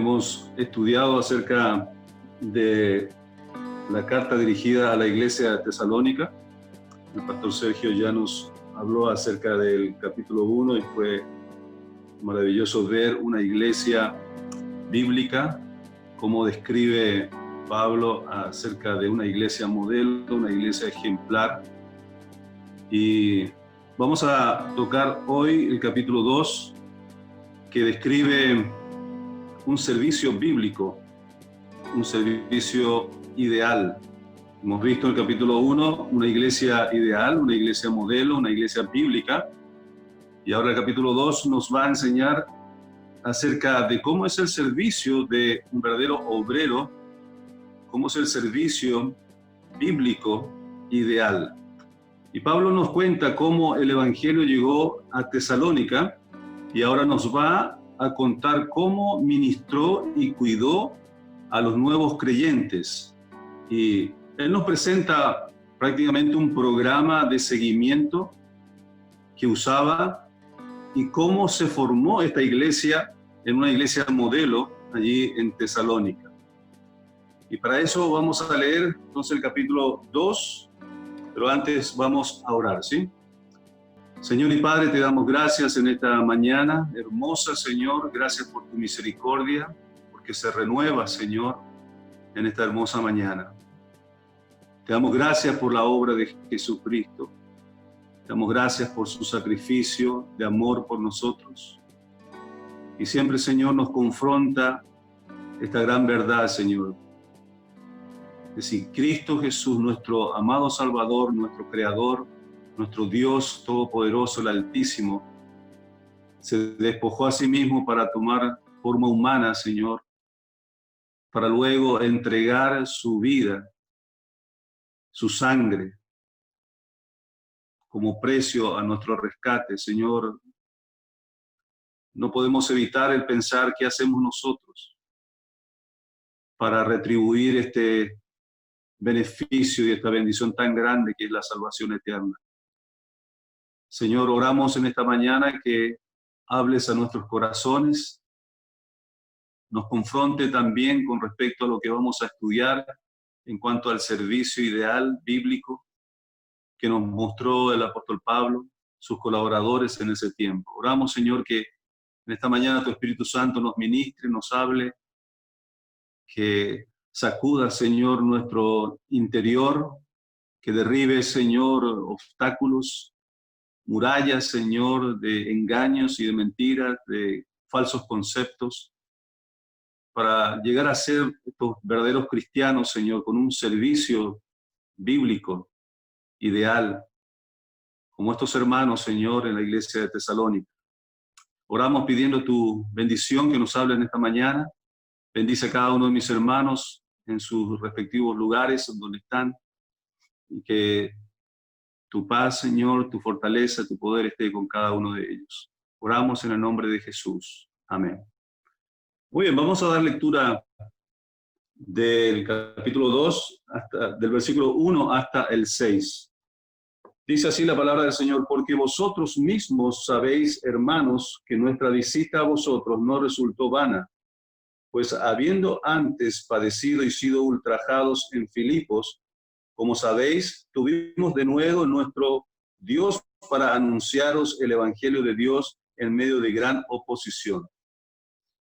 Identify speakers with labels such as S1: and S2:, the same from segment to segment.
S1: Hemos estudiado acerca de la carta dirigida a la iglesia de Tesalónica. El pastor Sergio ya nos habló acerca del capítulo 1 y fue maravilloso ver una iglesia bíblica, cómo describe Pablo acerca de una iglesia modelo, una iglesia ejemplar. Y vamos a tocar hoy el capítulo 2, que describe un servicio bíblico, un servicio ideal. Hemos visto en el capítulo 1 una iglesia ideal, una iglesia modelo, una iglesia bíblica. Y ahora el capítulo 2 nos va a enseñar acerca de cómo es el servicio de un verdadero obrero, cómo es el servicio bíblico ideal. Y Pablo nos cuenta cómo el evangelio llegó a Tesalónica y ahora nos va a contar cómo ministró y cuidó a los nuevos creyentes. Y él nos presenta prácticamente un programa de seguimiento que usaba y cómo se formó esta iglesia en una iglesia modelo allí en Tesalónica. Y para eso vamos a leer entonces el capítulo 2, pero antes vamos a orar, ¿sí? Señor y Padre, te damos gracias en esta mañana hermosa, Señor. Gracias por tu misericordia, porque se renueva, Señor, en esta hermosa mañana. Te damos gracias por la obra de Jesucristo. Te damos gracias por su sacrificio de amor por nosotros. Y siempre, Señor, nos confronta esta gran verdad, Señor. Es decir, Cristo Jesús, nuestro amado Salvador, nuestro Creador, nuestro Dios Todopoderoso, el Altísimo, se despojó a sí mismo para tomar forma humana, Señor, para luego entregar su vida, su sangre, como precio a nuestro rescate. Señor, no podemos evitar el pensar qué hacemos nosotros para retribuir este beneficio y esta bendición tan grande que es la salvación eterna. Señor, oramos en esta mañana que hables a nuestros corazones, nos confronte también con respecto a lo que vamos a estudiar en cuanto al servicio ideal bíblico que nos mostró el apóstol Pablo, sus colaboradores en ese tiempo. Oramos, Señor, que en esta mañana tu Espíritu Santo nos ministre, nos hable, que sacuda, Señor, nuestro interior, que derribe, Señor, obstáculos, murallas, Señor, de engaños y de mentiras, de falsos conceptos, para llegar a ser estos verdaderos cristianos, Señor, con un servicio bíblico, ideal, como estos hermanos, Señor, en la iglesia de Tesalónica. Oramos pidiendo tu bendición que nos hable en esta mañana. Bendice a cada uno de mis hermanos en sus respectivos lugares donde están, y que tu paz, Señor, tu fortaleza, tu poder esté con cada uno de ellos. Oramos en el nombre de Jesús. Amén. Muy bien, vamos a dar lectura del capítulo 2, del versículo 1 hasta el 6. Dice así la palabra del Señor: porque vosotros mismos sabéis, hermanos, que nuestra visita a vosotros no resultó vana, pues habiendo antes padecido y sido ultrajados en Filipos, como sabéis, tuvimos de nuevo nuestro Dios para anunciaros el evangelio de Dios en medio de gran oposición.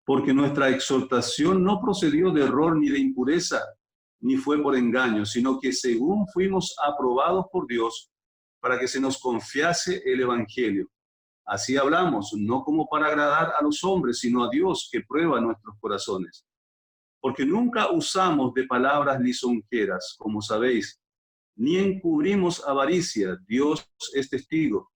S1: Porque nuestra exhortación no procedió de error ni de impureza, ni fue por engaño, sino que según fuimos aprobados por Dios, para que se nos confiase el evangelio. Así hablamos, no como para agradar a los hombres, sino a Dios que prueba nuestros corazones. Porque nunca usamos de palabras lisonjeras, como sabéis, ni encubrimos avaricia, Dios es testigo,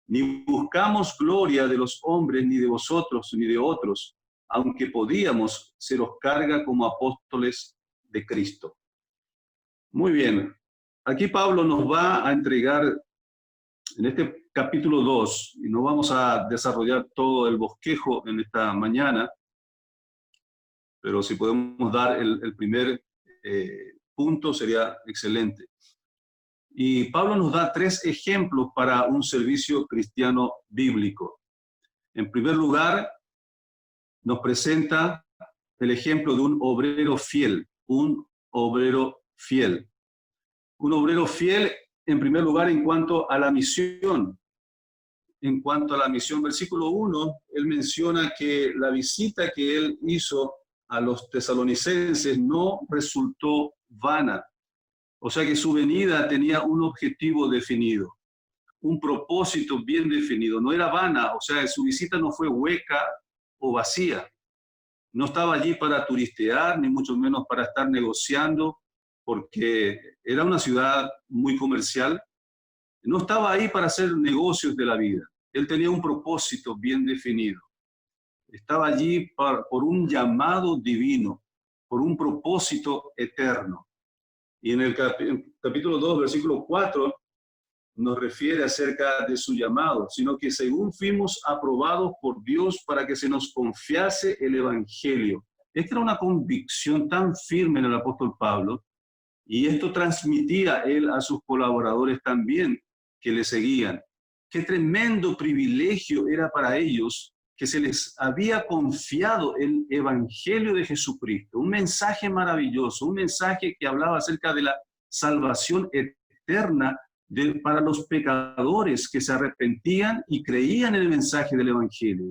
S1: ni buscamos gloria de los hombres, ni de vosotros, ni de otros, aunque podíamos seros carga como apóstoles de Cristo. Muy bien, aquí Pablo nos va a entregar en este capítulo 2, y no vamos a desarrollar todo el bosquejo en esta mañana, pero si podemos dar el primer punto sería excelente. Y Pablo nos da 3 ejemplos para un servicio cristiano bíblico. En primer lugar, nos presenta el ejemplo de un obrero fiel, un obrero fiel. Un obrero fiel, en primer lugar, en cuanto a la misión. En cuanto a la misión, versículo 1, él menciona que la visita que él hizo a los tesalonicenses no resultó vana. O sea que su venida tenía un objetivo definido, un propósito bien definido. No era vana, o sea, su visita no fue hueca o vacía. No estaba allí para turistear, ni mucho menos para estar negociando, porque era una ciudad muy comercial. No estaba ahí para hacer negocios de la vida. Él tenía un propósito bien definido. Estaba allí por un llamado divino, por un propósito eterno. Y en el capítulo 2, versículo 4, nos refiere acerca de su llamado, sino que según fuimos aprobados por Dios para que se nos confiase el Evangelio. Esta era una convicción tan firme en el apóstol Pablo, y esto transmitía él a sus colaboradores también, que le seguían. Qué tremendo privilegio era para ellos que se les había confiado el Evangelio de Jesucristo, un mensaje maravilloso, un mensaje que hablaba acerca de la salvación eterna para los pecadores que se arrepentían y creían en el mensaje del Evangelio.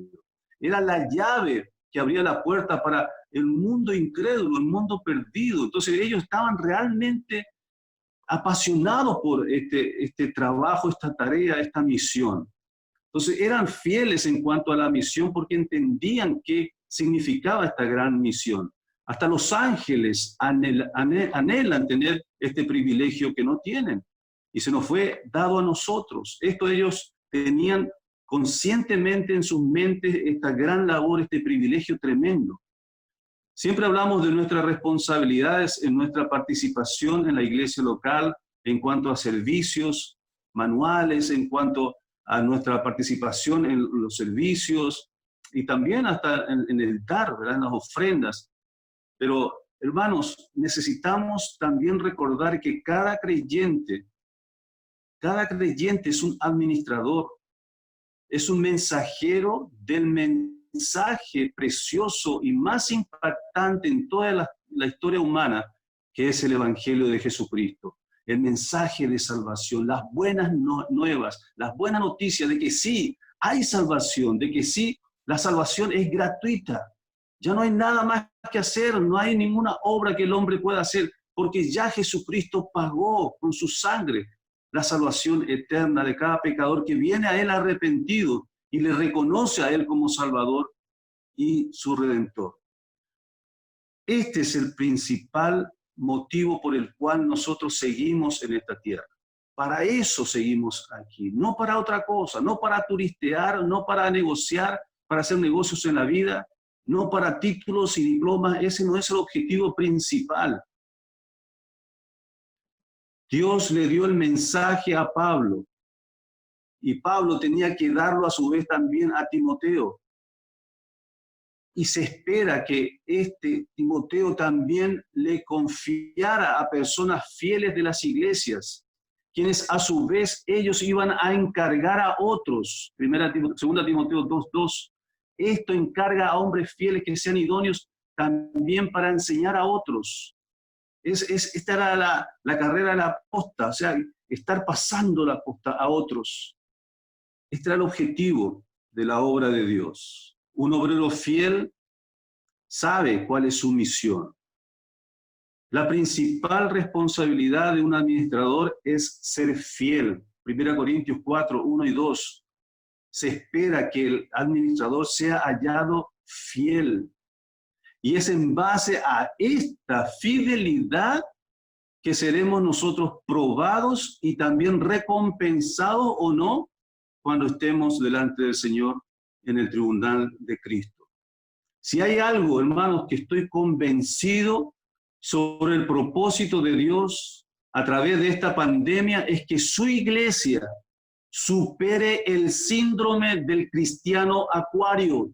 S1: Era la llave que abría la puerta para el mundo incrédulo, el mundo perdido. Entonces ellos estaban realmente apasionados por este trabajo, esta tarea, esta misión. Entonces eran fieles en cuanto a la misión porque entendían qué significaba esta gran misión. Hasta los ángeles anhelan tener este privilegio que no tienen. Y se nos fue dado a nosotros. Esto ellos tenían conscientemente en sus mentes esta gran labor, este privilegio tremendo. Siempre hablamos de nuestras responsabilidades en nuestra participación en la iglesia local, en cuanto a servicios manuales, en cuanto a nuestra participación en los servicios y también hasta en el dar, ¿verdad? En las ofrendas. Pero, hermanos, necesitamos también recordar que cada creyente es un administrador, es un mensajero del mensaje precioso y más impactante en toda la historia humana, que es el Evangelio de Jesucristo. El mensaje de salvación, las buenas nuevas, las buenas noticias de que sí, hay salvación, de que sí, la salvación es gratuita. Ya no hay nada más que hacer, no hay ninguna obra que el hombre pueda hacer, porque ya Jesucristo pagó con su sangre la salvación eterna de cada pecador que viene a él arrepentido y le reconoce a él como Salvador y su Redentor. Este es el principal motivo por el cual nosotros seguimos en esta tierra. Para eso seguimos aquí, no para otra cosa, no para turistear, no para negociar, para hacer negocios en la vida, no para títulos y diplomas. Ese no es el objetivo principal. Dios le dio el mensaje a Pablo y Pablo tenía que darlo a su vez también a Timoteo. Y se espera que Timoteo también le confiara a personas fieles de las iglesias, quienes a su vez ellos iban a encargar a otros. 2 Timoteo 2:2. Esto encarga a hombres fieles que sean idóneos también para enseñar a otros. Esta era la carrera de la posta, o sea, estar pasando la posta a otros. Este era el objetivo de la obra de Dios. Un obrero fiel sabe cuál es su misión. La principal responsabilidad de un administrador es ser fiel. 1 Corintios 4, 1 y 2. Se espera que el administrador sea hallado fiel. Y es en base a esta fidelidad que seremos nosotros probados y también recompensados o no cuando estemos delante del Señor en el tribunal de Cristo. Si hay algo, hermanos, que estoy convencido sobre el propósito de Dios a través de esta pandemia, es que su iglesia supere el síndrome del cristiano acuario.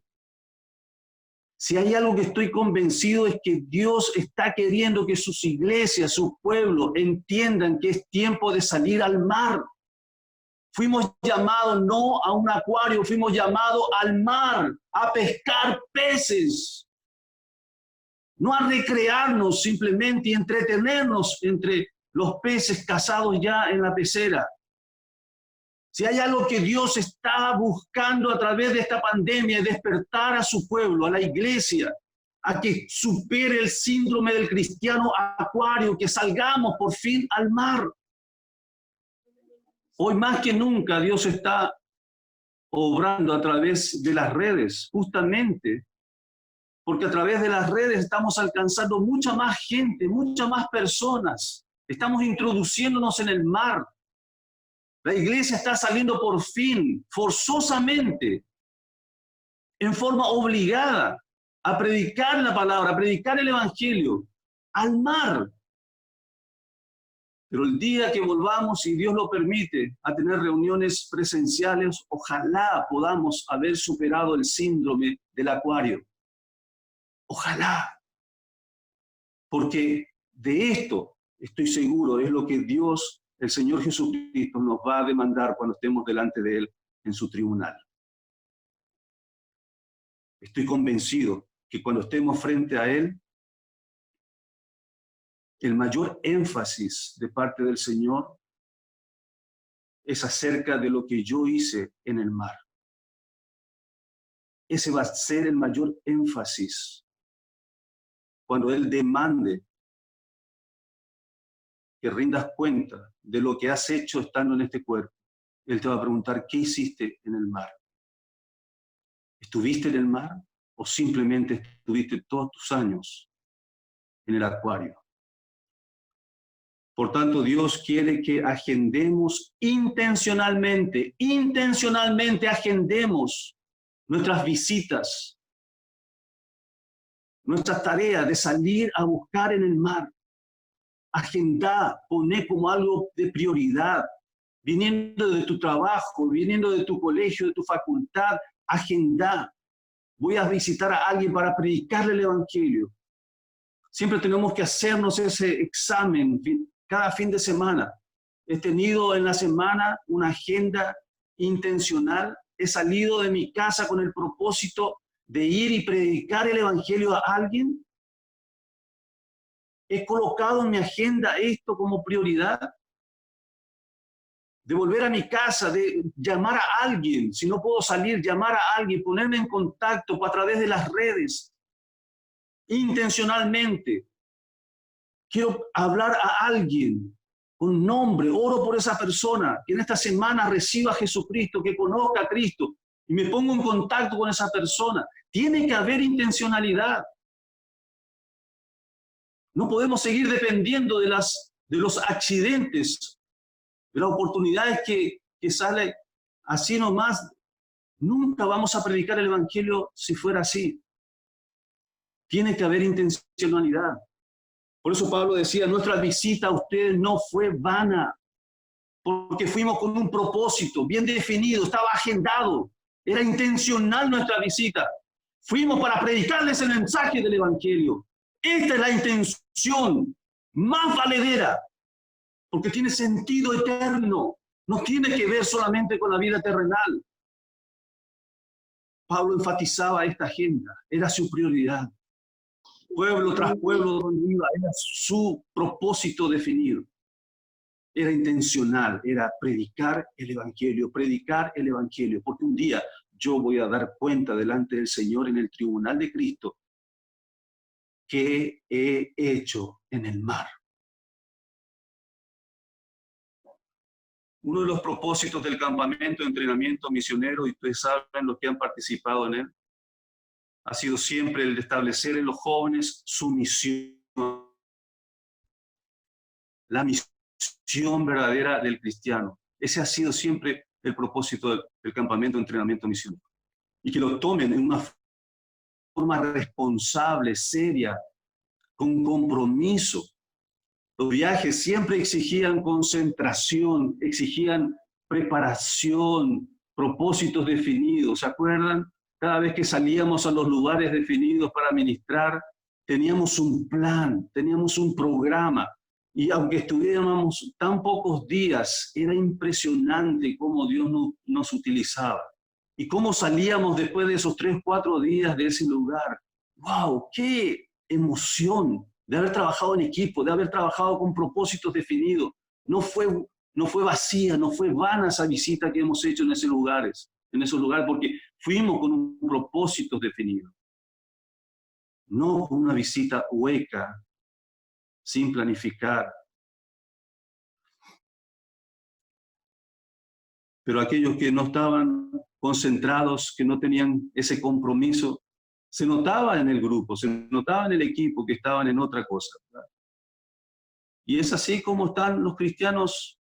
S1: Si hay algo que estoy convencido es que Dios está queriendo que sus iglesias, sus pueblos entiendan que es tiempo de salir al mar. Fuimos llamados no a un acuario, fuimos llamados al mar, a pescar peces. no a recrearnos simplemente y entretenernos entre los peces cazados ya en la pecera. Si hay algo que Dios está buscando a través de esta pandemia, es despertar a su pueblo, a la iglesia, a que supere el síndrome del cristiano acuario, que salgamos por fin al mar. Hoy más que nunca Dios está obrando a través de las redes, justamente porque a través de las redes estamos alcanzando mucha más gente, muchas más personas. Estamos introduciéndonos en el mar. La iglesia está saliendo por fin, forzosamente, en forma obligada, a predicar la palabra, a predicar el evangelio, al mar. Pero el día que volvamos, si Dios lo permite, a tener reuniones presenciales, ojalá podamos haber superado el síndrome del acuario. Ojalá. Porque de esto, estoy seguro, es lo que Dios, el Señor Jesucristo, nos va a demandar cuando estemos delante de Él en su tribunal. Estoy convencido que cuando estemos frente a Él, el mayor énfasis de parte del Señor es acerca de lo que yo hice en el mar. Ese va a ser el mayor énfasis. Cuando Él demande que rindas cuenta de lo que has hecho estando en este cuerpo, Él te va a preguntar, ¿qué hiciste en el mar? ¿Estuviste en el mar o simplemente estuviste todos tus años en el acuario? Por tanto, Dios quiere que agendemos intencionalmente agendemos nuestras visitas, nuestras tareas de salir a buscar en el mar. Agenda, poné como algo de prioridad, viniendo de tu trabajo, viniendo de tu colegio, de tu facultad, agenda. Voy a visitar a alguien para predicarle el evangelio. Siempre tenemos que hacernos ese examen cada fin de semana. He tenido en la semana una agenda intencional. He salido de mi casa con el propósito de ir y predicar el evangelio a alguien. He colocado en mi agenda esto como prioridad. De volver a mi casa, de llamar a alguien. Si no puedo salir, llamar a alguien, ponerme en contacto a través de las redes. Intencionalmente. Quiero hablar a alguien con nombre, oro por esa persona, que en esta semana reciba a Jesucristo, que conozca a Cristo, y me pongo en contacto con esa persona. Tiene que haber intencionalidad. No podemos seguir dependiendo de los accidentes, de las oportunidades que salen así nomás. Nunca vamos a predicar el evangelio si fuera así. Tiene que haber intencionalidad. Por eso Pablo decía, nuestra visita a ustedes no fue vana, porque fuimos con un propósito bien definido, estaba agendado, era intencional nuestra visita. Fuimos para predicarles el mensaje del evangelio. Esta es la intención más valedera, porque tiene sentido eterno, no tiene que ver solamente con la vida terrenal. Pablo enfatizaba esta agenda, era su prioridad. Pueblo tras pueblo donde iba, era su propósito definido. Era intencional, era predicar el evangelio, porque un día yo voy a dar cuenta delante del Señor en el tribunal de Cristo que he hecho en el mar. Uno de los propósitos del campamento de entrenamiento misionero, y ustedes saben los que han participado en él, ha sido siempre el de establecer en los jóvenes su misión, la misión verdadera del cristiano. Ese ha sido siempre el propósito del campamento de entrenamiento misionero. Y que lo tomen en una forma responsable, seria, con compromiso. Los viajes siempre exigían concentración, exigían preparación, propósitos definidos. ¿Se acuerdan? Cada vez que salíamos a los lugares definidos para ministrar, teníamos un plan, teníamos un programa. Y aunque estuviéramos tan pocos días, era impresionante cómo Dios nos utilizaba. Y cómo salíamos después de esos 3, 4 días de ese lugar. ¡Wow! ¡Qué emoción de haber trabajado en equipo, de haber trabajado con propósitos definidos. No fue vacía, no fue vana esa visita que hemos hecho en esos lugares, porque fuimos con un propósito definido. No con una visita hueca, sin planificar. Pero aquellos que no estaban concentrados, que no tenían ese compromiso, se notaba en el grupo, se notaba en el equipo que estaban en otra cosa, ¿verdad? Y es así como están los cristianos,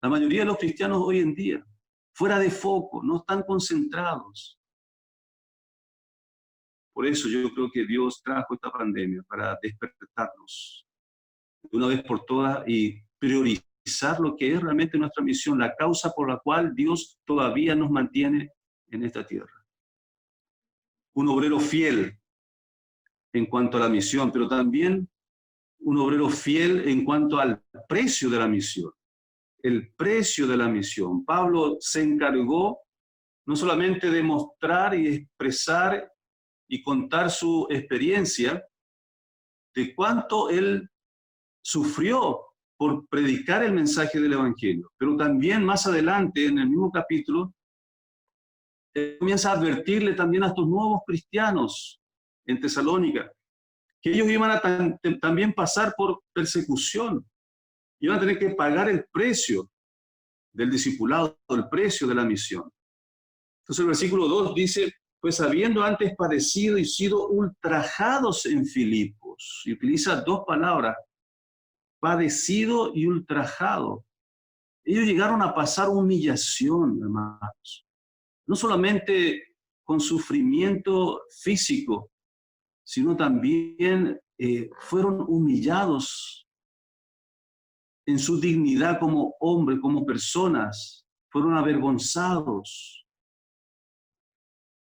S1: la mayoría de los cristianos hoy en día, fuera de foco, no están concentrados. Por eso yo creo que Dios trajo esta pandemia para despertarnos de una vez por todas y priorizar lo que es realmente nuestra misión, la causa por la cual Dios todavía nos mantiene en esta tierra. Un obrero fiel en cuanto a la misión, pero también un obrero fiel en cuanto al precio de la misión. El precio de la misión. Pablo se encargó no solamente de mostrar y expresar y contar su experiencia de cuánto él sufrió por predicar el mensaje del Evangelio, pero también más adelante, en el mismo capítulo, comienza a advertirle también a estos nuevos cristianos en Tesalónica, que ellos iban a también pasar por persecución, iban a tener que pagar el precio del discipulado, el precio de la misión. Entonces el versículo 2 dice, pues habiendo antes padecido y sido ultrajados en Filipos, y utiliza dos palabras, padecido y ultrajado. Ellos llegaron a pasar humillación, hermanos, no solamente con sufrimiento físico, sino también fueron humillados en su dignidad como hombres, como personas, fueron avergonzados.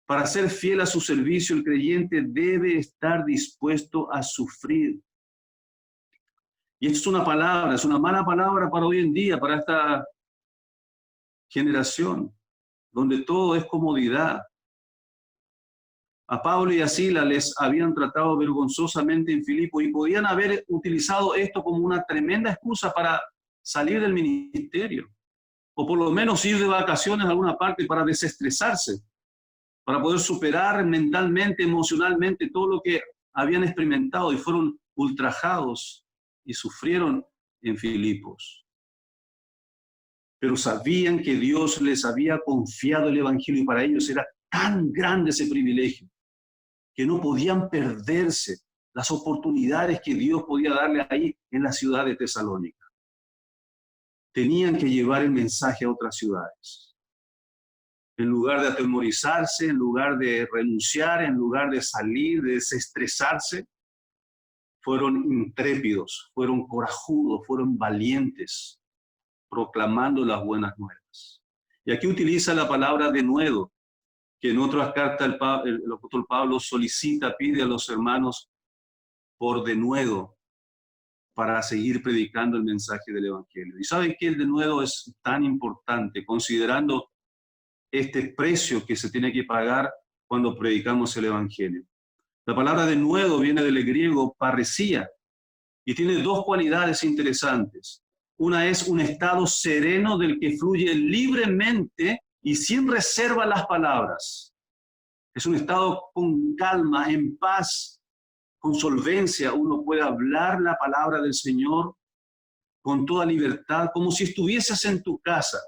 S1: Para ser fiel a su servicio, el creyente debe estar dispuesto a sufrir. Y esto es una palabra, es una mala palabra para hoy en día, para esta generación, donde todo es comodidad. A Pablo y a Silas les habían tratado vergonzosamente en Filipos y podían haber utilizado esto como una tremenda excusa para salir del ministerio, o por lo menos ir de vacaciones a alguna parte para desestresarse, para poder superar mentalmente, emocionalmente todo lo que habían experimentado y fueron ultrajados y sufrieron en Filipos. Pero sabían que Dios les había confiado el Evangelio y para ellos era tan grande ese privilegio que no podían perderse las oportunidades que Dios podía darle ahí en la ciudad de Tesalónica. Tenían que llevar el mensaje a otras ciudades. En lugar de atemorizarse, en lugar de renunciar, en lugar de salir, de desestresarse, fueron intrépidos, fueron corajudos, fueron valientes, proclamando las buenas nuevas. Y aquí utiliza la palabra denuedo, que en otras cartas el apóstol Pablo solicita, pide a los hermanos por denuedo para seguir predicando el mensaje del Evangelio. Y saben que el denuedo es tan importante, considerando este precio que se tiene que pagar cuando predicamos el Evangelio. La palabra denuedo viene del griego parresía y tiene dos cualidades interesantes. Una es un estado sereno del que fluye libremente y sin reserva las palabras. Es un estado con calma, en paz, con solvencia. Uno puede hablar la palabra del Señor con toda libertad, como si estuvieses en tu casa,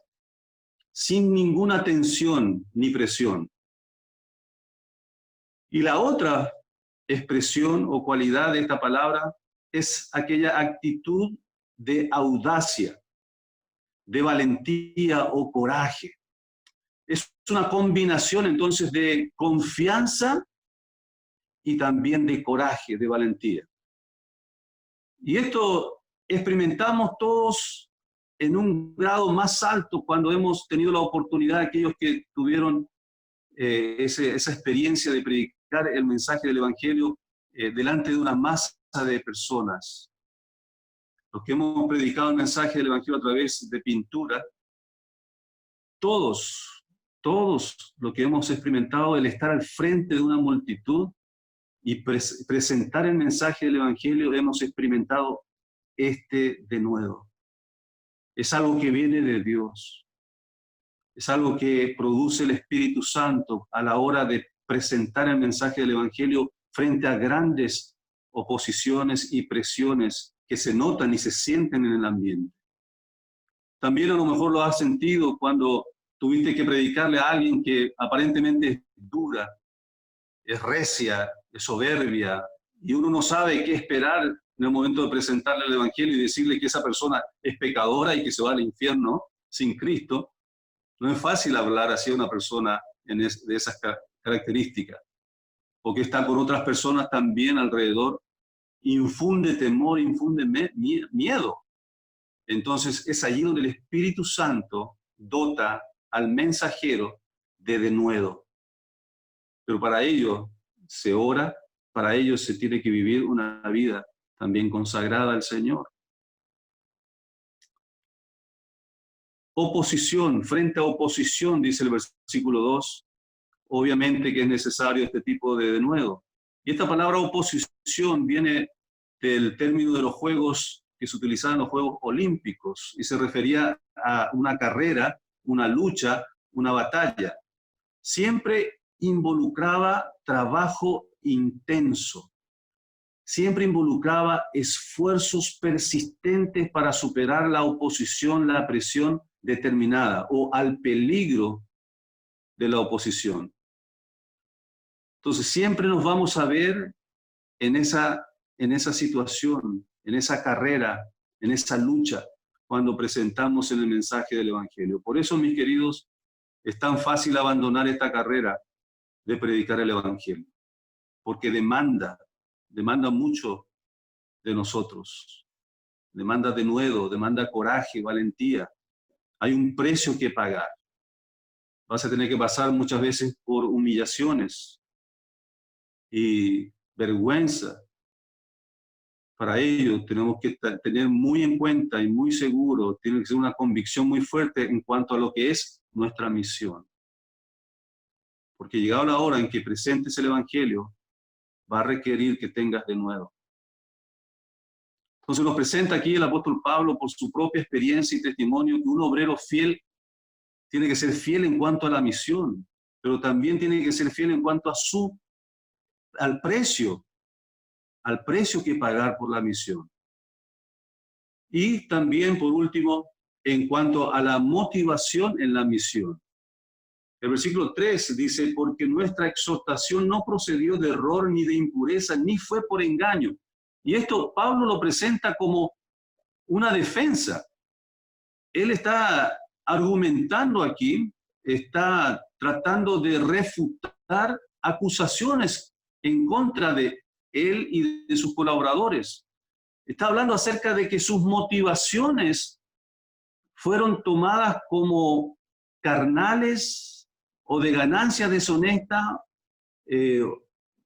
S1: sin ninguna tensión ni presión. Y la otra expresión o cualidad de esta palabra es aquella actitud de audacia, de valentía o coraje. Es una combinación entonces de confianza y también de coraje, de valentía. Y esto experimentamos todos en un grado más alto cuando hemos tenido la oportunidad, aquellos que tuvieron esa experiencia de predicar el mensaje del Evangelio delante de una masa de personas. Los que hemos predicado el mensaje del Evangelio a través de pintura, todos lo que hemos experimentado, el estar al frente de una multitud, y presentar el mensaje del Evangelio, hemos experimentado este denuedo. Es algo que viene de Dios. Es algo que produce el Espíritu Santo a la hora de presentar el mensaje del Evangelio frente a grandes oposiciones y presiones que se notan y se sienten en el ambiente. También a lo mejor lo has sentido cuando tuviste que predicarle a alguien que aparentemente es dura, es recia, es soberbia, y uno no sabe qué esperar en el momento de presentarle el Evangelio y decirle que esa persona es pecadora y que se va al infierno sin Cristo. No es fácil hablar así a una persona de esas características, porque está con otras personas también alrededor. Infunde temor, infunde miedo. Entonces es allí donde el Espíritu Santo dota al mensajero de denuedo. Pero para ello se ora, para ello se tiene que vivir una vida también consagrada al Señor. Oposición, frente a oposición, dice el versículo 2, obviamente que es necesario este tipo de denuedo. Y esta palabra oposición viene del término de los juegos que se utilizaban en los Juegos Olímpicos y se refería a una carrera, una lucha, una batalla. Siempre involucraba trabajo intenso, siempre involucraba esfuerzos persistentes para superar la oposición, la presión determinada o al peligro de la oposición. Entonces siempre nos vamos a ver en esa situación, en esa carrera, en esa lucha, cuando presentamos el mensaje del Evangelio. Por eso, mis queridos, es tan fácil abandonar esta carrera de predicar el Evangelio, porque demanda mucho de nosotros, demanda denuedo, demanda coraje, valentía. Hay un precio que pagar. Vas a tener que pasar muchas veces por humillaciones y vergüenza. Para ello tenemos que tener muy en cuenta y muy seguro, tiene que ser una convicción muy fuerte en cuanto a lo que es nuestra misión. Porque llegado la hora en que presentes el Evangelio, va a requerir que tengas denuedo. Entonces nos presenta aquí el apóstol Pablo por su propia experiencia y testimonio que un obrero fiel tiene que ser fiel en cuanto a la misión, pero también tiene que ser fiel en cuanto a al precio que pagar por la misión. Y también, por último, en cuanto a la motivación en la misión. El versículo 3 dice, porque nuestra exhortación no procedió de error ni de impureza, ni fue por engaño. Y esto Pablo lo presenta como una defensa. Él está argumentando aquí, está tratando de refutar acusaciones en contra de él y de sus colaboradores. Está hablando acerca de que sus motivaciones fueron tomadas como carnales o de ganancia deshonesta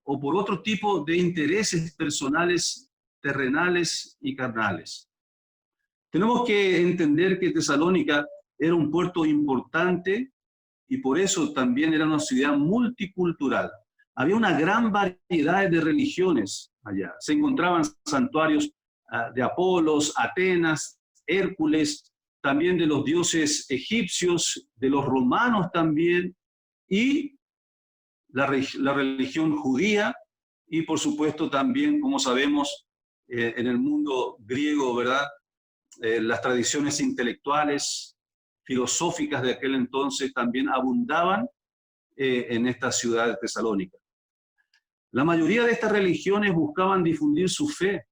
S1: o por otro tipo de intereses personales, terrenales y carnales. Tenemos que entender que Tesalónica era un puerto importante y por eso también era una ciudad multicultural. Había una gran variedad de religiones allá. Se encontraban santuarios de Apolos, Atenas, Hércules, también de los dioses egipcios, de los romanos también, y la religión judía, y por supuesto también, como sabemos, en el mundo griego, ¿verdad? Las tradiciones intelectuales, filosóficas de aquel entonces también abundaban en esta ciudad de Tesalónica. La mayoría de estas religiones buscaban difundir su fe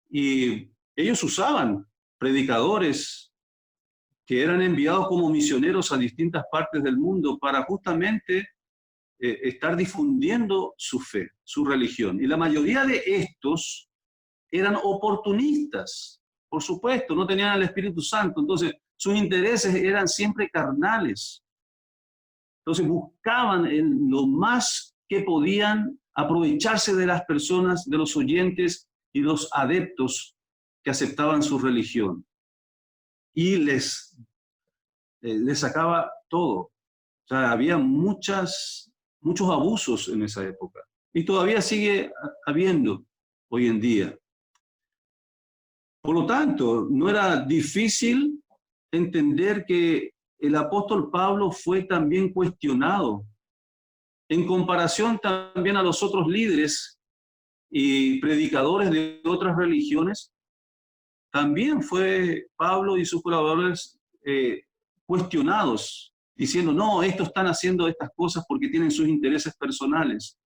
S1: y ellos usaban predicadores que eran enviados como misioneros a distintas partes del mundo para justamente estar difundiendo su fe, su religión. Y la mayoría de estos eran oportunistas, por supuesto, no tenían el Espíritu Santo, entonces sus intereses eran siempre carnales. Entonces buscaban en lo más que podían aprovecharse de las personas, de los oyentes y los adeptos que aceptaban su religión. Y les sacaba todo. O sea, había muchos abusos en esa época. Y todavía sigue habiendo hoy en día. Por lo tanto, no era difícil entender que el apóstol Pablo fue también cuestionado en comparación también a los otros líderes y predicadores de otras religiones. También fue Pablo y sus colaboradores cuestionados, diciendo, no, estos están haciendo estas cosas porque tienen sus intereses personales.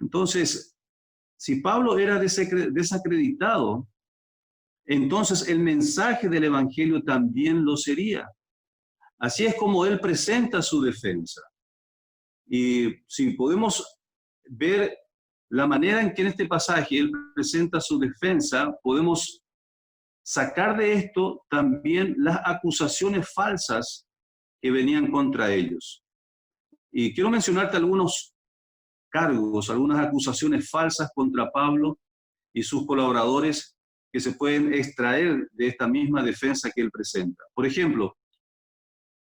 S1: Entonces, si Pablo era desacreditado, entonces el mensaje del Evangelio también lo sería. Así es como él presenta su defensa. Y si podemos ver la manera en que en este pasaje él presenta su defensa, podemos sacar de esto también las acusaciones falsas que venían contra ellos. Y quiero mencionarte algunos cargos, algunas acusaciones falsas contra Pablo y sus colaboradores que se pueden extraer de esta misma defensa que él presenta. Por ejemplo,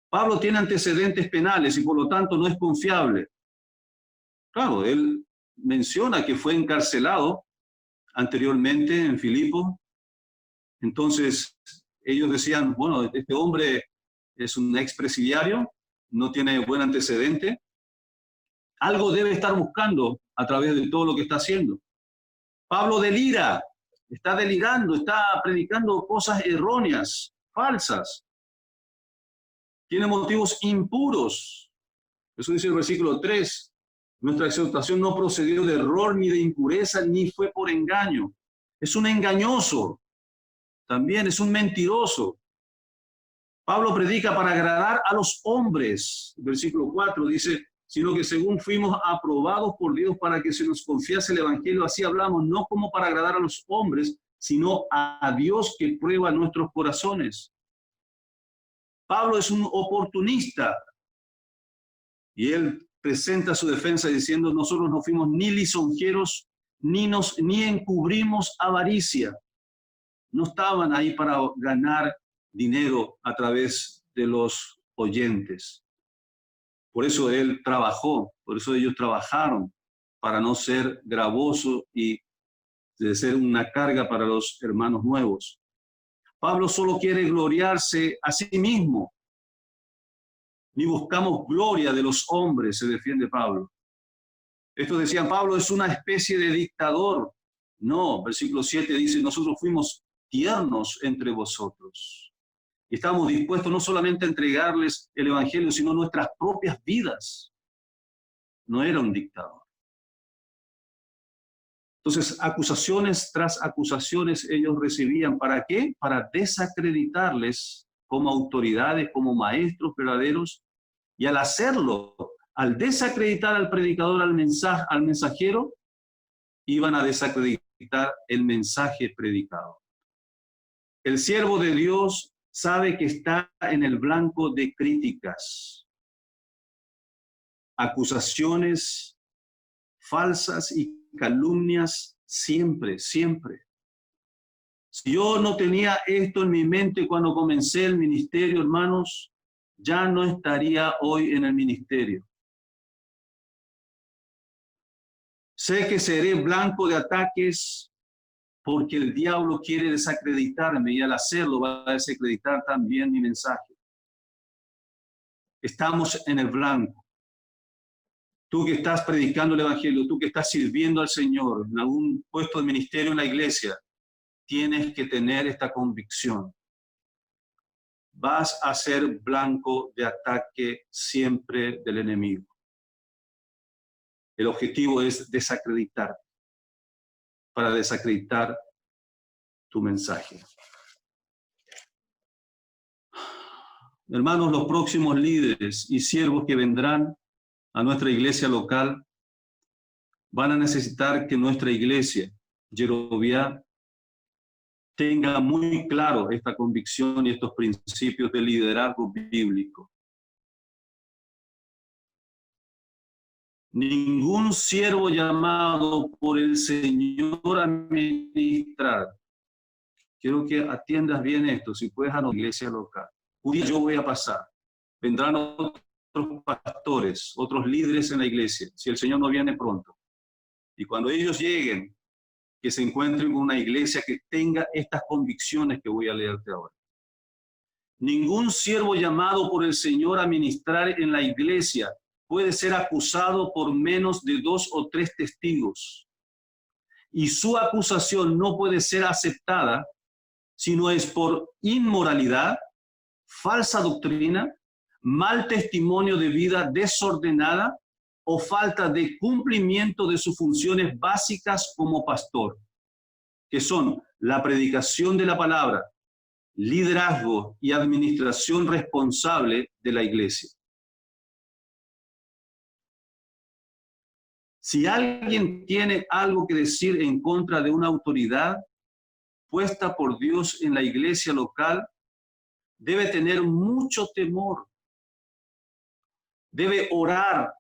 S1: Pablo tiene antecedentes penales y por lo tanto no es confiable. Claro, él menciona que fue encarcelado anteriormente en Filipo. Entonces, ellos decían, bueno, este hombre es un expresidiario, no tiene buen antecedente, algo debe estar buscando a través de todo lo que está haciendo. Pablo delira, está delirando, está predicando cosas erróneas, falsas. Tiene motivos impuros. Eso dice el versículo 3. Nuestra exhortación no procedió de error, ni de impureza, ni fue por engaño. Es un engañoso. También es un mentiroso. Pablo predica para agradar a los hombres. El versículo 4 dice, sino que según fuimos aprobados por Dios para que se nos confiase el Evangelio, así hablamos, no como para agradar a los hombres, sino a Dios que prueba nuestros corazones. Pablo es un oportunista y él presenta su defensa diciendo, nosotros no fuimos ni lisonjeros, ni encubrimos avaricia. No estaban ahí para ganar dinero a través de los oyentes. Por eso él trabajó, por eso ellos trabajaron, para no ser gravoso y de ser una carga para los hermanos nuevos. Pablo solo quiere gloriarse a sí mismo. Ni buscamos gloria de los hombres, se defiende Pablo. Estos decían, Pablo es una especie de dictador. No, versículo 7 dice, nosotros fuimos tiernos entre vosotros. Y estamos dispuestos no solamente a entregarles el Evangelio, sino nuestras propias vidas. No era un dictador. Entonces, acusaciones tras acusaciones ellos recibían. ¿Para qué? Para desacreditarles como autoridades, como maestros verdaderos. Y al hacerlo, al desacreditar al predicador, al mensajero, iban a desacreditar el mensaje predicado. El siervo de Dios sabe que está en el blanco de críticas, acusaciones falsas y calumnias siempre, siempre. Si yo no tenía esto en mi mente cuando comencé el ministerio, hermanos, ya no estaría hoy en el ministerio. Sé que seré blanco de ataques porque el diablo quiere desacreditarme y al hacerlo va a desacreditar también mi mensaje. Estamos en el blanco. Tú que estás predicando el Evangelio, tú que estás sirviendo al Señor en algún puesto de ministerio en la iglesia, tienes que tener esta convicción. Vas a ser blanco de ataque siempre del enemigo. El objetivo es desacreditar, para desacreditar tu mensaje. Hermanos, los próximos líderes y siervos que vendrán a nuestra iglesia local van a necesitar que nuestra iglesia, Yeroviá, tenga muy claro esta convicción y estos principios de liderazgo bíblico. Ningún siervo llamado por el Señor a ministrar. Quiero que atiendas bien esto, si puedes a la iglesia local. Un día yo voy a pasar, vendrán otros pastores, otros líderes en la iglesia, si el Señor no viene pronto. Y cuando ellos lleguen, que se encuentren con una iglesia que tenga estas convicciones que voy a leerte ahora. Ningún siervo llamado por el Señor a ministrar en la iglesia puede ser acusado por menos de 2 o 3 testigos. Y su acusación no puede ser aceptada si no es por inmoralidad, falsa doctrina, mal testimonio de vida desordenada o falta de cumplimiento de sus funciones básicas como pastor, que son la predicación de la palabra, liderazgo y administración responsable de la iglesia. Si alguien tiene algo que decir en contra de una autoridad puesta por Dios en la iglesia local, debe tener mucho temor. Debe orar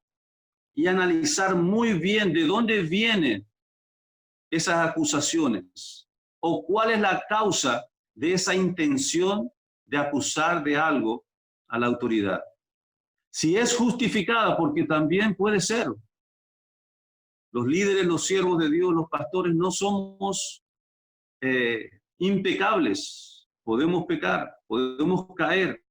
S1: y analizar muy bien de dónde vienen esas acusaciones o cuál es la causa de esa intención de acusar de algo a la autoridad. Si es justificada, porque también puede ser. Los líderes, los siervos de Dios, los pastores, no somos impecables. Podemos pecar, podemos caer.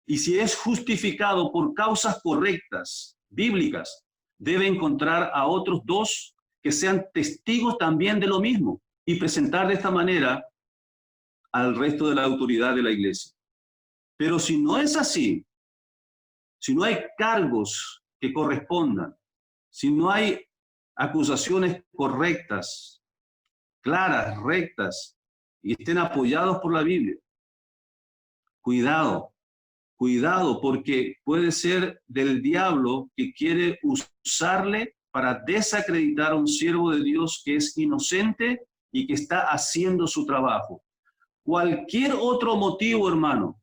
S1: Y si es justificado por causas correctas, bíblicas, debe encontrar a otros 2 que sean testigos también de lo mismo y presentar de esta manera al resto de la autoridad de la iglesia. Pero si no es así, si no hay cargos que correspondan, si no hay acusaciones correctas, claras, rectas, y estén apoyados por la Biblia, cuidado, porque puede ser del diablo que quiere usarle para desacreditar a un siervo de Dios que es inocente y que está haciendo su trabajo. Cualquier otro motivo, hermano,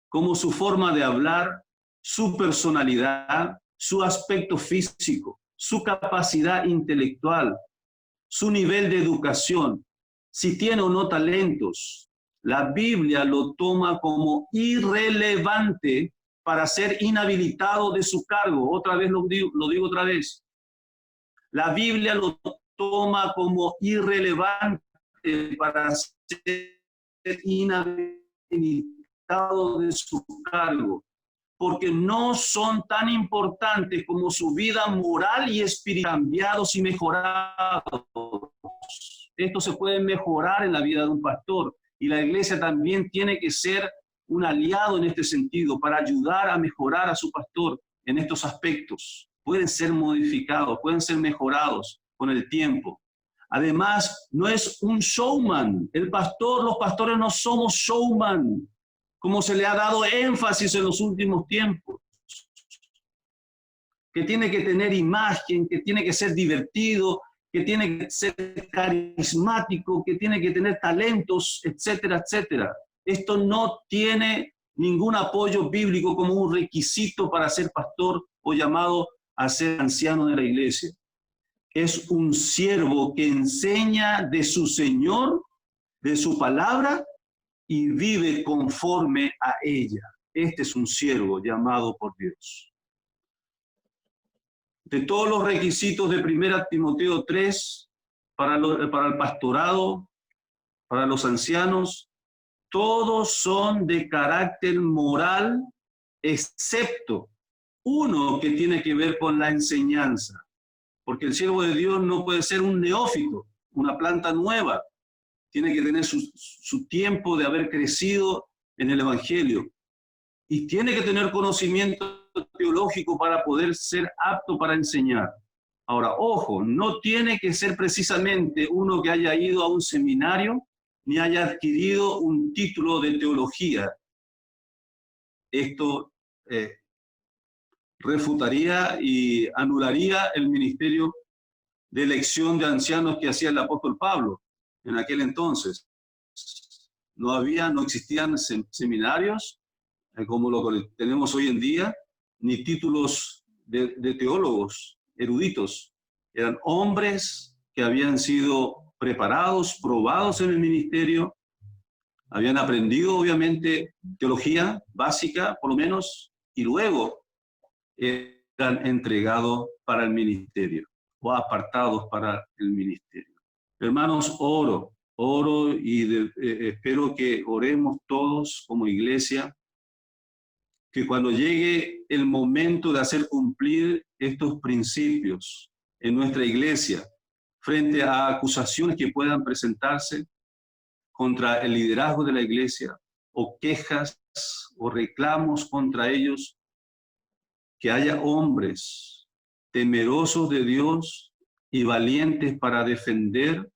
S1: como su forma de hablar, su personalidad, su aspecto físico, su capacidad intelectual, su nivel de educación, si tiene o no talentos, la Biblia lo toma como irrelevante para ser inhabilitado de su cargo. Otra vez lo digo otra vez. La Biblia lo toma como irrelevante para ser inhabilitado de su cargo, porque no son tan importantes como su vida moral y espiritual, cambiados y mejorados. Esto se puede mejorar en la vida de un pastor, y la iglesia también tiene que ser un aliado en este sentido para ayudar a mejorar a su pastor en estos aspectos. Pueden ser modificados, pueden ser mejorados con el tiempo. Además, no es un showman. Los pastores no somos showman, como se le ha dado énfasis en los últimos tiempos. Que tiene que tener imagen, que tiene que ser divertido, que tiene que ser carismático, que tiene que tener talentos, etcétera, etcétera. Esto no tiene ningún apoyo bíblico como un requisito para ser pastor o llamado a ser anciano de la iglesia. Es un siervo que enseña de su Señor, de su palabra, y vive conforme a ella. Este es un siervo llamado por Dios. De todos los requisitos de 1 Timoteo 3 para el pastorado, para los ancianos, todos son de carácter moral, excepto uno que tiene que ver con la enseñanza. Porque el siervo de Dios no puede ser un neófito, una planta nueva. Tiene que tener su tiempo de haber crecido en el Evangelio. Y tiene que tener conocimiento teológico para poder ser apto para enseñar. Ahora, ojo, no tiene que ser precisamente uno que haya ido a un seminario ni haya adquirido un título de teología. Esto refutaría y anularía el ministerio de elección de ancianos que hacía el apóstol Pablo en aquel entonces. No existían seminarios como lo que tenemos hoy en día, ni títulos de teólogos eruditos. Eran hombres que habían sido preparados, probados en el ministerio, Habían aprendido, obviamente, teología básica, por lo menos, y luego eran entregados para el ministerio o apartados para el ministerio. Hermanos, oro y espero que oremos todos como iglesia, que cuando llegue el momento de hacer cumplir estos principios en nuestra iglesia, frente a acusaciones que puedan presentarse contra el liderazgo de la iglesia, o quejas o reclamos contra ellos, que haya hombres temerosos de Dios y valientes para defender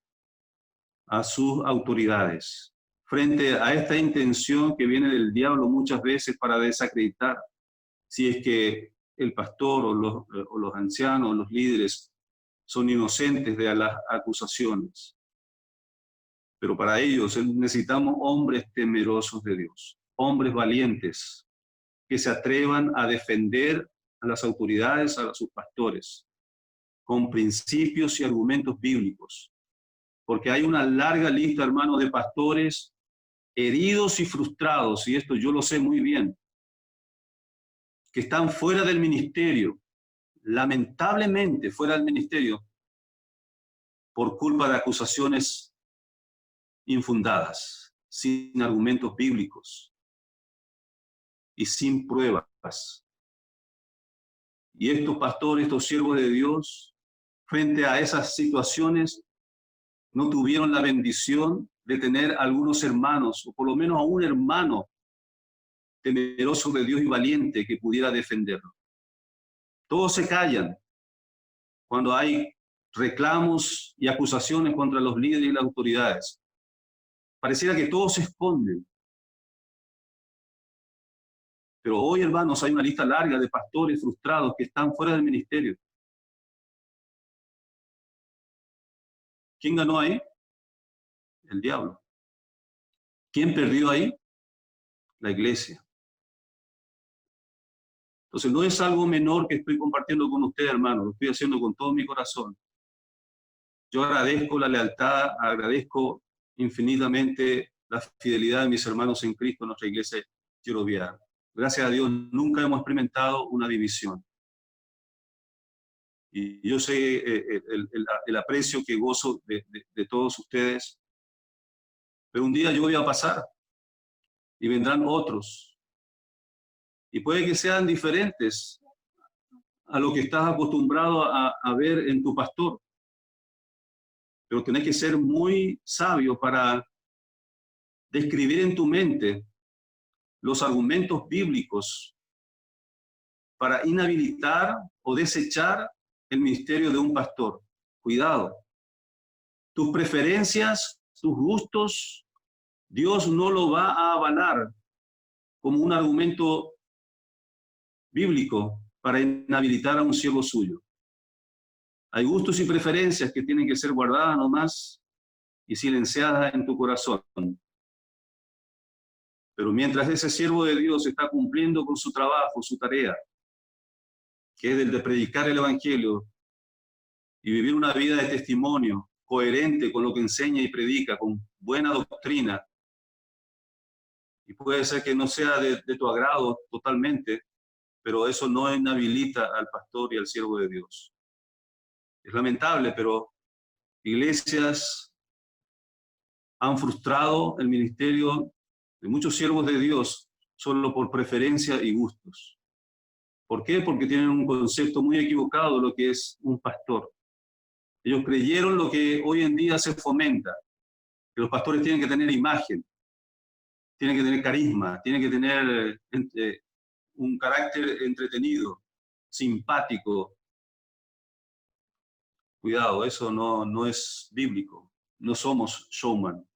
S1: a sus autoridades frente a esta intención que viene del diablo muchas veces para desacreditar, si es que el pastor o los ancianos o los líderes son inocentes de las acusaciones. Pero para ellos necesitamos hombres temerosos de Dios, hombres valientes que se atrevan a defender a las autoridades, a sus pastores, con principios y argumentos bíblicos. Porque hay una larga lista, hermanos, de pastores heridos y frustrados, y esto yo lo sé muy bien, que están fuera del ministerio, lamentablemente fuera del ministerio, por culpa de acusaciones infundadas, sin argumentos bíblicos y sin pruebas. Y estos pastores, estos siervos de Dios, frente a esas situaciones, no tuvieron la bendición de tener algunos hermanos, o por lo menos a un hermano temeroso de Dios y valiente que pudiera defenderlo. Todos se callan cuando hay reclamos y acusaciones contra los líderes y las autoridades. Pareciera que todos se esconden. Pero hoy, hermanos, hay una lista larga de pastores frustrados que están fuera del ministerio. ¿Quién ganó ahí? El diablo. ¿Quién perdió ahí? La iglesia. Entonces no es algo menor que estoy compartiendo con ustedes, hermanos, lo estoy haciendo con todo mi corazón. Yo agradezco la lealtad, agradezco infinitamente la fidelidad de mis hermanos en Cristo en nuestra iglesia Yeroviá. Gracias a Dios nunca hemos experimentado una división. Y yo sé el aprecio que gozo de todos ustedes, pero un día yo voy a pasar y vendrán otros. Y puede que sean diferentes a lo que estás acostumbrado a ver en tu pastor. Pero tenés que ser muy sabio para describir en tu mente los argumentos bíblicos para inhabilitar o desechar el ministerio de un pastor. Cuidado. Tus preferencias, tus gustos, Dios no lo va a avalar como un argumento bíblico para inhabilitar a un siervo suyo. Hay gustos y preferencias que tienen que ser guardadas nomás y silenciadas en tu corazón. Pero mientras ese siervo de Dios está cumpliendo con su trabajo, su tarea, que es el de predicar el evangelio y vivir una vida de testimonio coherente con lo que enseña y predica, con buena doctrina, y puede ser que no sea de tu agrado totalmente, pero eso no inhabilita al pastor y al siervo de Dios. Es lamentable, pero iglesias han frustrado el ministerio de muchos siervos de Dios solo por preferencia y gustos. ¿Por qué? Porque tienen un concepto muy equivocado de lo que es un pastor. Ellos creyeron lo que hoy en día se fomenta, que los pastores tienen que tener imagen, tienen que tener carisma, tienen que tener un carácter entretenido, simpático. Cuidado, eso no es bíblico. No somos showman.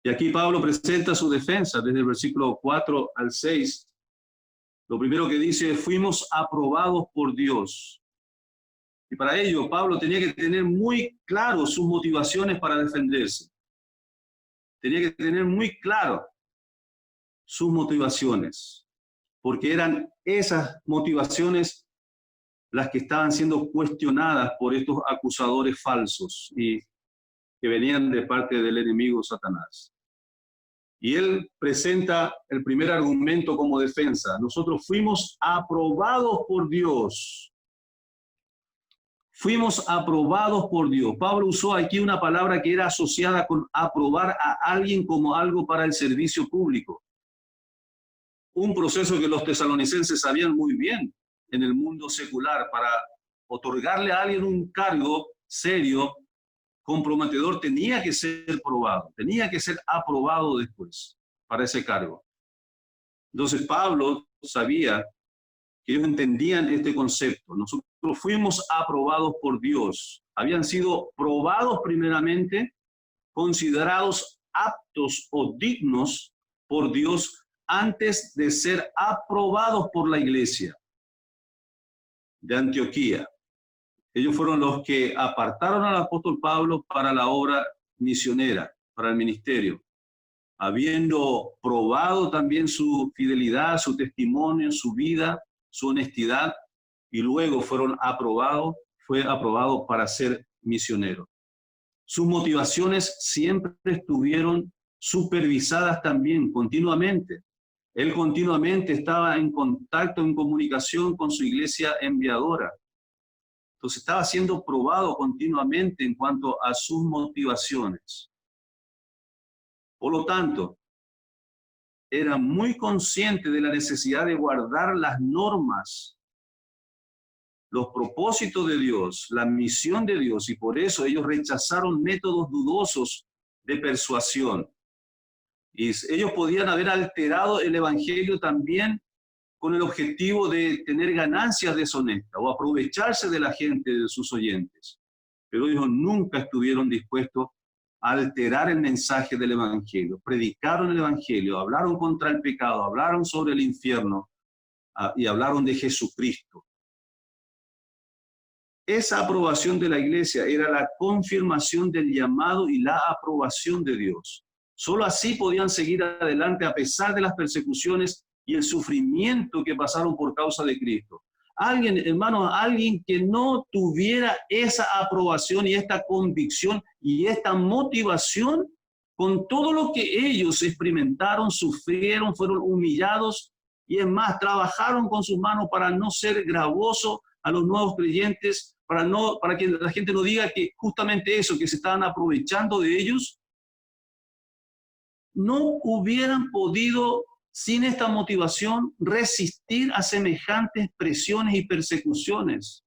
S1: Y aquí Pablo presenta su defensa desde el versículo 4 al 6. Lo primero que dice, fuimos aprobados por Dios. Y para ello, Pablo tenía que tener muy claro sus motivaciones para defenderse. Tenía que tener muy claro sus motivaciones, porque eran esas motivaciones las que estaban siendo cuestionadas por estos acusadores falsos. Y que venían de parte del enemigo Satanás. Y él presenta el primer argumento como defensa. Nosotros fuimos aprobados por Dios. Fuimos aprobados por Dios. Pablo usó aquí una palabra que era asociada con aprobar a alguien como algo para el servicio público. Un proceso que los tesalonicenses sabían muy bien en el mundo secular. Para otorgarle a alguien un cargo serio, comprometedor, tenía que ser probado, tenía que ser aprobado después para ese cargo. Entonces Pablo sabía que ellos entendían este concepto. Nosotros fuimos aprobados por Dios. Habían sido probados primeramente, considerados aptos o dignos por Dios antes de ser aprobados por la iglesia de Antioquía. Ellos fueron los que apartaron al apóstol Pablo para la obra misionera, para el ministerio, habiendo probado también su fidelidad, su testimonio, su vida, su honestidad, y luego fue aprobado para ser misionero. Sus motivaciones siempre estuvieron supervisadas también, continuamente. Él continuamente estaba en contacto, en comunicación con su iglesia enviadora. Entonces estaba siendo probado continuamente en cuanto a sus motivaciones. Por lo tanto, era muy consciente de la necesidad de guardar las normas, los propósitos de Dios, la misión de Dios, y por eso ellos rechazaron métodos dudosos de persuasión. Y ellos podían haber alterado el evangelio también con el objetivo de tener ganancias deshonestas o aprovecharse de la gente, de sus oyentes. Pero ellos nunca estuvieron dispuestos a alterar el mensaje del evangelio. Predicaron el evangelio, hablaron contra el pecado, hablaron sobre el infierno y hablaron de Jesucristo. Esa aprobación de la iglesia era la confirmación del llamado y la aprobación de Dios. Solo así podían seguir adelante a pesar de las persecuciones y el sufrimiento que pasaron por causa de Cristo. Alguien, hermano, alguien que no tuviera esa aprobación y esta convicción y esta motivación, con todo lo que ellos experimentaron, sufrieron, fueron humillados y es más, trabajaron con sus manos para no ser gravoso a los nuevos creyentes, para que la gente no diga que justamente eso, que se estaban aprovechando de ellos, no hubieran podido, sin esta motivación, resistir a semejantes presiones y persecuciones.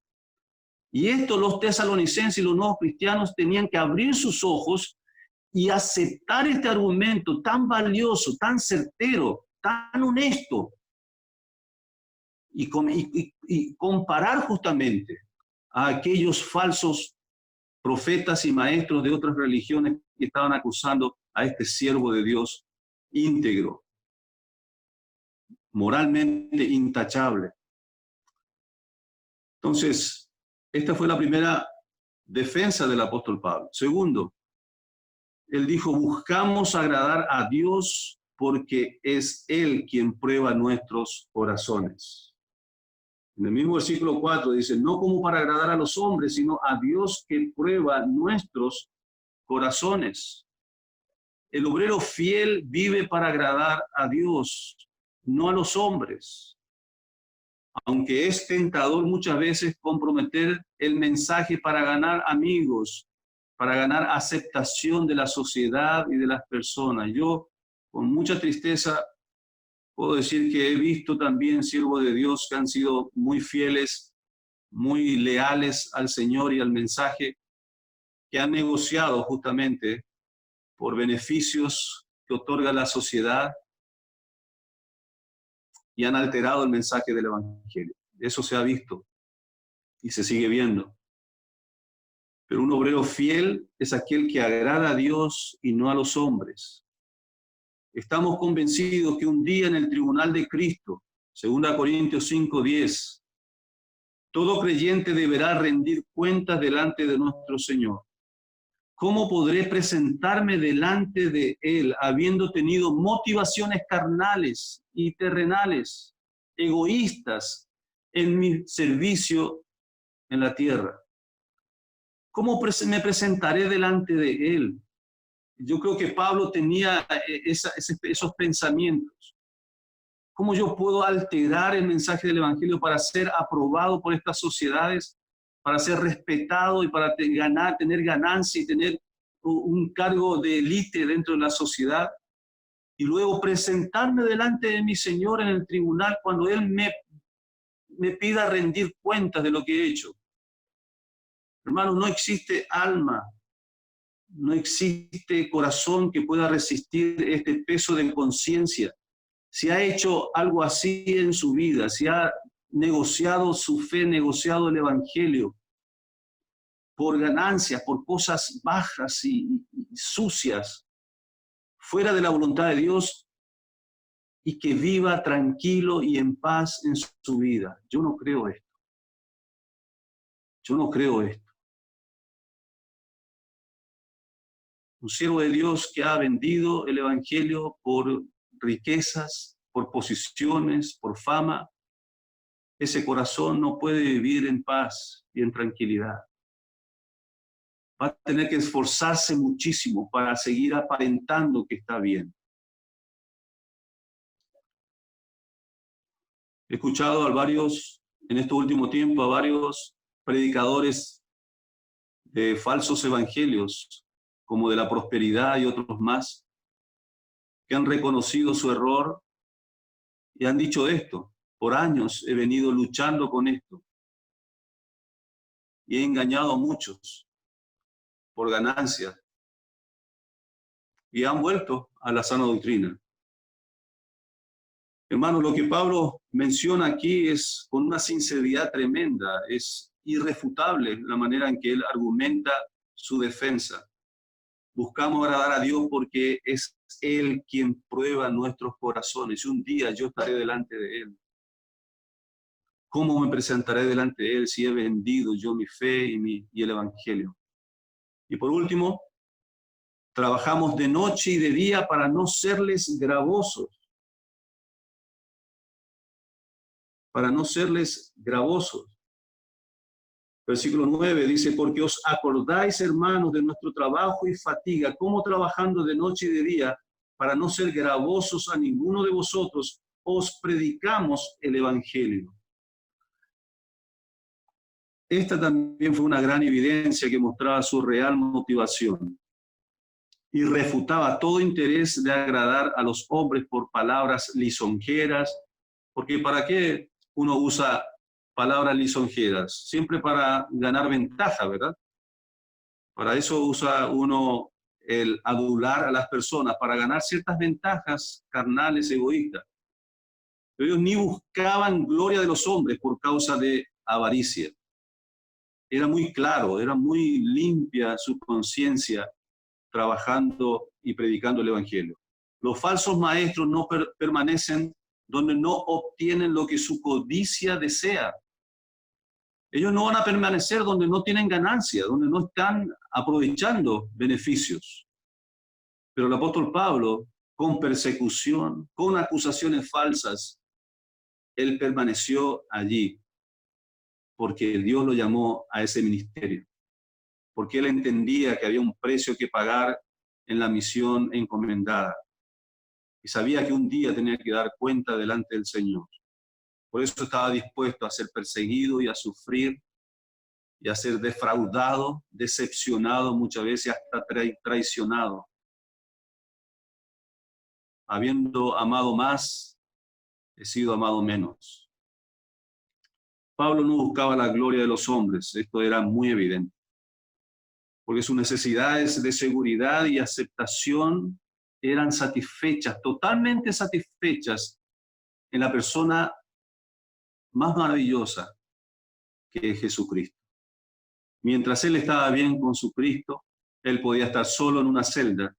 S1: Y esto los tesalonicenses y los nuevos cristianos tenían que abrir sus ojos y aceptar este argumento tan valioso, tan certero, tan honesto, y comparar justamente a aquellos falsos profetas y maestros de otras religiones que estaban acusando a este siervo de Dios íntegro, moralmente intachable. Entonces, esta fue la primera defensa del apóstol Pablo. Segundo, él dijo, buscamos agradar a Dios porque es Él quien prueba nuestros corazones. En el mismo versículo 4 dice, no como para agradar a los hombres, sino a Dios que prueba nuestros corazones. El obrero fiel vive para agradar a Dios, no a los hombres. Aunque es tentador muchas veces comprometer el mensaje para ganar amigos, para ganar aceptación de la sociedad y de las personas. Yo, con mucha tristeza, puedo decir que he visto también siervos de Dios que han sido muy fieles, muy leales al Señor y al mensaje, que han negociado justamente por beneficios que otorga la sociedad y han alterado el mensaje del evangelio. Eso se ha visto y se sigue viendo. Pero un obrero fiel es aquel que agrada a Dios y no a los hombres. Estamos convencidos que un día en el tribunal de Cristo, 2 Corintios 5:10, todo creyente deberá rendir cuentas delante de nuestro Señor. ¿Cómo podré presentarme delante de Él habiendo tenido motivaciones carnales y terrenales, egoístas, en mi servicio en la tierra? ¿Cómo me presentaré delante de Él? Yo creo que Pablo tenía esos pensamientos. ¿Cómo yo puedo alterar el mensaje del Evangelio para ser aprobado por estas sociedades, para ser respetado y para tener ganancia y tener un cargo de élite dentro de la sociedad? Y luego presentarme delante de mi Señor en el tribunal cuando Él me pida rendir cuentas de lo que he hecho. Hermanos, no existe alma, no existe corazón que pueda resistir este peso de conciencia. Si ha hecho algo así en su vida, si ha negociado su fe, negociado el Evangelio por ganancias, por cosas bajas y sucias, fuera de la voluntad de Dios, y que viva tranquilo y en paz en su vida. Yo no creo esto. Yo no creo esto. Un siervo de Dios que ha vendido el Evangelio por riquezas, por posiciones, por fama, ese corazón no puede vivir en paz y en tranquilidad. Va a tener que esforzarse muchísimo para seguir aparentando que está bien. He escuchado en este último tiempo, a varios predicadores de falsos evangelios, como de la prosperidad y otros más, que han reconocido su error y han dicho esto: por años he venido luchando con esto y he engañado a muchos por ganancias y han vuelto a la sana doctrina. Hermanos, lo que Pablo menciona aquí es con una sinceridad tremenda, es irrefutable la manera en que él argumenta su defensa. Buscamos agradar a Dios porque es Él quien prueba nuestros corazones. Un día yo estaré delante de Él. ¿Cómo me presentaré delante de Él si he vendido yo mi fe y el Evangelio? Y por último, trabajamos de noche y de día para no serles gravosos. Para no serles gravosos. Versículo 9 dice: porque os acordáis, hermanos, de nuestro trabajo y fatiga, como trabajando de noche y de día, para no ser gravosos a ninguno de vosotros, os predicamos el Evangelio. Esta también fue una gran evidencia que mostraba su real motivación y refutaba todo interés de agradar a los hombres por palabras lisonjeras, porque ¿para qué uno usa palabras lisonjeras? Siempre para ganar ventaja, ¿verdad? Para eso usa uno el adular a las personas, para ganar ciertas ventajas carnales, egoístas. Pero ellos ni buscaban gloria de los hombres por causa de avaricia. Era muy claro, era muy limpia su conciencia trabajando y predicando el Evangelio. Los falsos maestros no permanecen donde no obtienen lo que su codicia desea. Ellos no van a permanecer donde no tienen ganancia, donde no están aprovechando beneficios. Pero el apóstol Pablo, con persecución, con acusaciones falsas, él permaneció allí, porque Dios lo llamó a ese ministerio, porque él entendía que había un precio que pagar en la misión encomendada, y sabía que un día tenía que dar cuenta delante del Señor. Por eso estaba dispuesto a ser perseguido y a sufrir y a ser defraudado, decepcionado, muchas veces hasta traicionado. Habiendo amado más, he sido amado menos. Pablo no buscaba la gloria de los hombres, esto era muy evidente, porque sus necesidades de seguridad y aceptación eran satisfechas, totalmente satisfechas en la persona más maravillosa que es Jesucristo. Mientras él estaba bien con su Cristo, él podía estar solo en una celda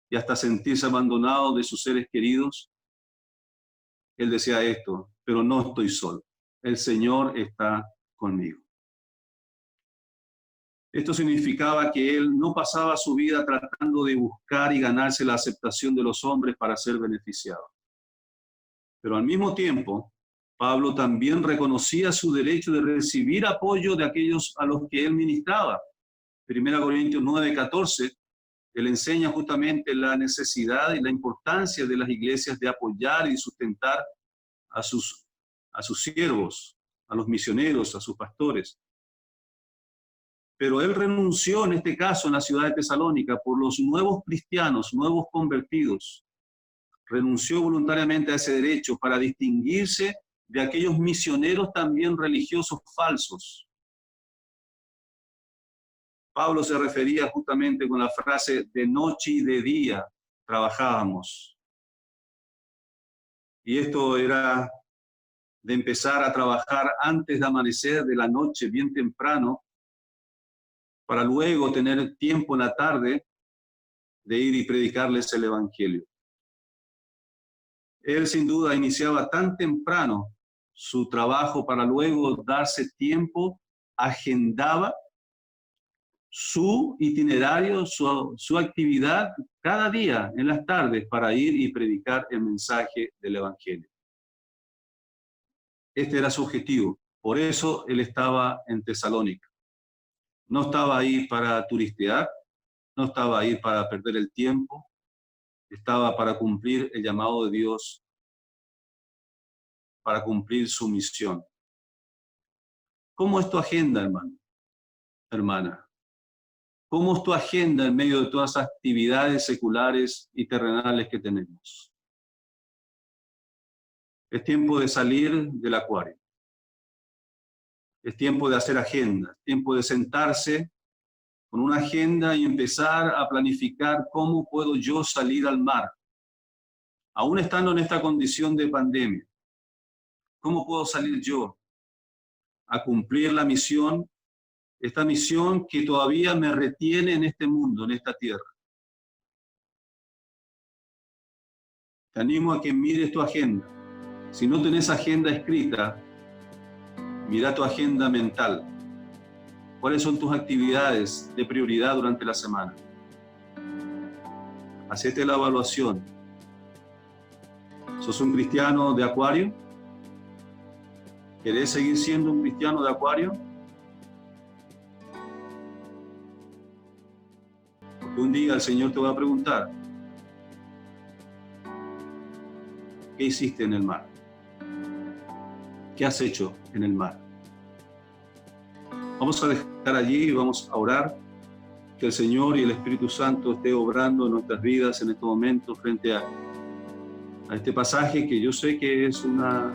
S1: y hasta sentirse abandonado de sus seres queridos. Él decía esto: pero no estoy solo, el Señor está conmigo. Esto significaba que él no pasaba su vida tratando de buscar y ganarse la aceptación de los hombres para ser beneficiado. Pero al mismo tiempo, Pablo también reconocía su derecho de recibir apoyo de aquellos a los que él ministraba. 1 Corintios 9:14, él enseña justamente la necesidad y la importancia de las iglesias de apoyar y sustentar a sus siervos, a los misioneros, a sus pastores. Pero él renunció en este caso en la ciudad de Tesalónica por los nuevos cristianos, nuevos convertidos. Renunció voluntariamente a ese derecho para distinguirse de aquellos misioneros también religiosos falsos. Pablo se refería justamente con la frase de noche y de día trabajábamos. Y esto era de empezar a trabajar antes de amanecer de la noche, bien temprano, para luego tener tiempo en la tarde de ir y predicarles el Evangelio. Él sin duda iniciaba tan temprano su trabajo para luego darse tiempo, agendaba su itinerario, su actividad cada día en las tardes para ir y predicar el mensaje del Evangelio. Este era su objetivo. Por eso él estaba en Tesalónica. No estaba ahí para turistear, no estaba ahí para perder el tiempo, estaba para cumplir el llamado de Dios, para cumplir su misión. ¿Cómo es tu agenda, hermano, hermana? ¿Cómo es tu agenda en medio de todas esas actividades seculares y terrenales que tenemos? Es tiempo de salir del acuario. Es tiempo de hacer agenda, es tiempo de sentarse con una agenda y empezar a planificar cómo puedo yo salir al mar, aún estando en esta condición de pandemia. ¿Cómo puedo salir yo a cumplir la misión, esta misión que todavía me retiene en este mundo, en esta tierra? Te animo a que mires tu agenda. Si no tenés agenda escrita, mira tu agenda mental. ¿Cuáles son tus actividades de prioridad durante la semana? Hacete la evaluación. ¿Sos un cristiano de acuario? ¿Querés seguir siendo un cristiano de acuario? Porque un día el Señor te va a preguntar, ¿qué hiciste en el mar? ¿Qué has hecho en el mar? Vamos a dejar allí y vamos a orar. Que el Señor y el Espíritu Santo esté obrando en nuestras vidas en este momento frente a este pasaje que yo sé que es una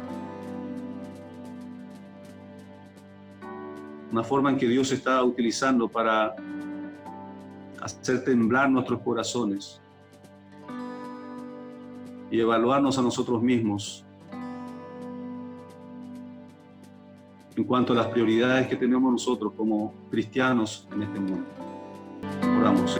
S1: forma en que Dios está utilizando para hacer temblar nuestros corazones y evaluarnos a nosotros mismos en cuanto a las prioridades que tenemos nosotros como cristianos en este mundo. Oramos.